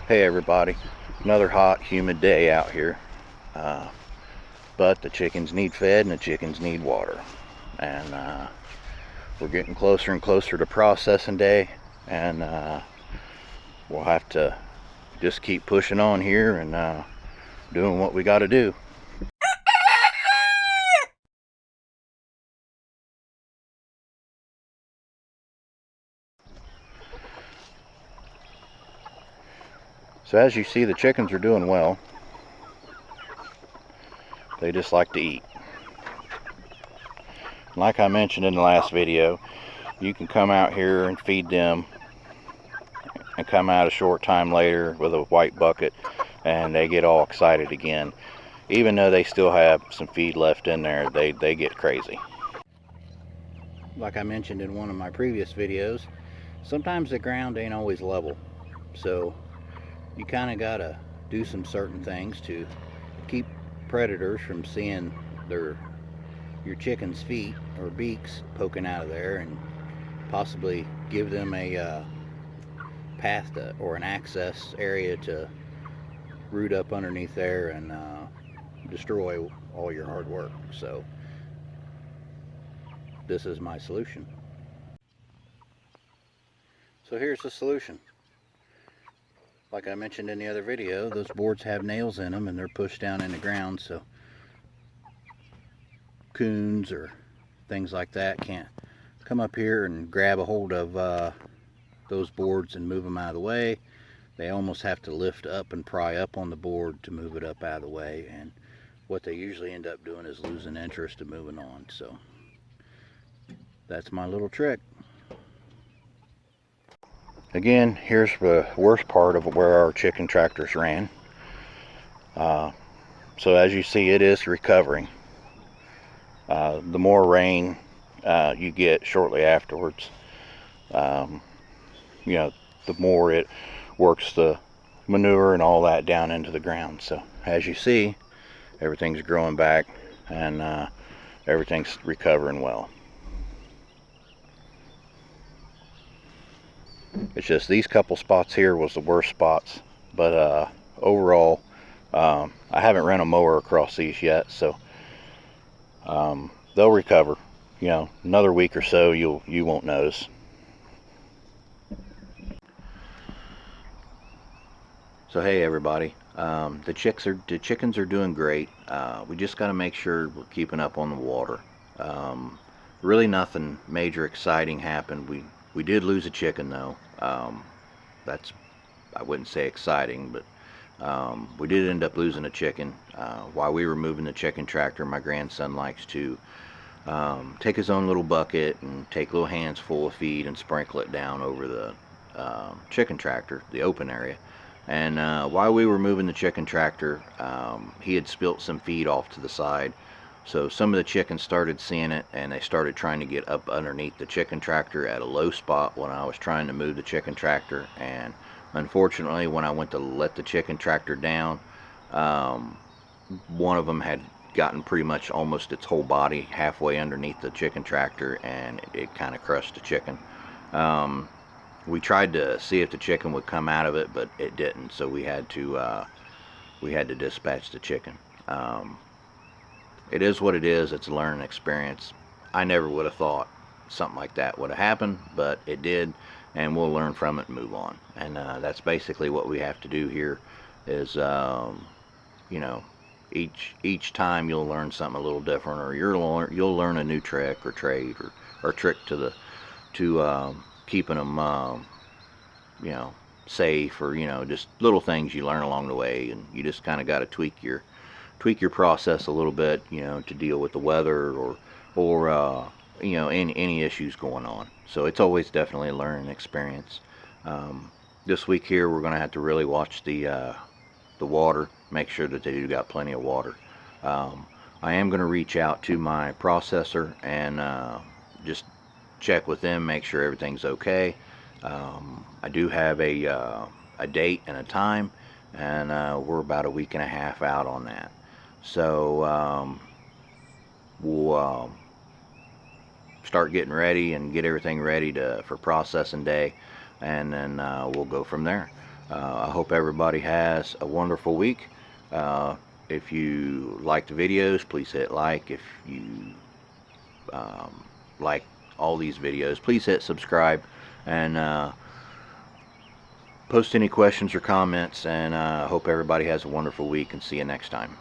Hey everybody, another hot humid day out here, but the chickens need fed and the chickens need water, and we're getting closer and closer to processing day, and we'll have to just keep pushing on here and doing what we got to do. So as you see, the chickens are doing well. They just like to eat. Like I mentioned in the last video, you can come out here and feed them and come out a short time later with a white bucket and they get all excited again. Even though they still have some feed left in there, they get crazy. Like I mentioned in one of my previous videos, sometimes the ground ain't always level, so you kind of gotta do some certain things to keep predators from seeing your chicken's feet or beaks poking out of there, and possibly give them a path or an access area to root up underneath there and destroy all your hard work. So this is my solution. So here's the solution. Like I mentioned in the other video, those boards have nails in them and they're pushed down in the ground, so coons or things like that can't come up here and grab a hold of those boards and move them out of the way. They almost have to lift up and pry up on the board to move it up out of the way, and what they usually end up doing is losing interest and moving on. So that's my little trick. Again, here's the worst part of where our chicken tractors ran. So as you see, it is recovering. The more rain you get shortly afterwards, the more it works the manure and all that down into the ground. So as you see, everything's growing back and everything's recovering well. It's just these couple spots here was the worst spots, but overall I haven't ran a mower across these yet, so they'll recover. Another week or so you won't notice. So hey everybody, the chickens are doing great. We just got to make sure we're keeping up on the water. Really nothing major exciting happened. We did lose a chicken though. That's, I wouldn't say exciting, but we did end up losing a chicken. While we were moving the chicken tractor, my grandson likes to take his own little bucket and take little hands full of feed and sprinkle it down over the chicken tractor, the open area. And while we were moving the chicken tractor, he had spilt some feed off to the side. So some of the chickens started seeing it, and they started trying to get up underneath the chicken tractor at a low spot when I was trying to move the chicken tractor. And unfortunately, when I went to let the chicken tractor down, one of them had gotten pretty much almost its whole body halfway underneath the chicken tractor, and it kind of crushed the chicken. We tried to see if the chicken would come out of it, but it didn't, so we had to dispatch the chicken. It is what it is. It's a learning experience. I never would have thought something like that would have happened, but it did, and we'll learn from it and move on. And that's basically what we have to do here is each time you'll learn something a little different, or you'll learn a new trick or trade or trick to keeping them safe, or just little things you learn along the way, and you just kind of got to tweak your process a little bit, to deal with the weather or any issues going on. So it's always definitely a learning experience. This week here we're going to have to really watch the water, make sure that they do got plenty of water. I am going to reach out to my processor and just check with them, make sure everything's okay. I do have a date and a time, and we're about a week and a half out on that. So we'll start getting ready and get everything ready for processing day, and then we'll go from there. I hope everybody has a wonderful week. If you like the videos, please hit like. If you like all these videos, please hit subscribe, and post any questions or comments. And I hope everybody has a wonderful week, and see you next time.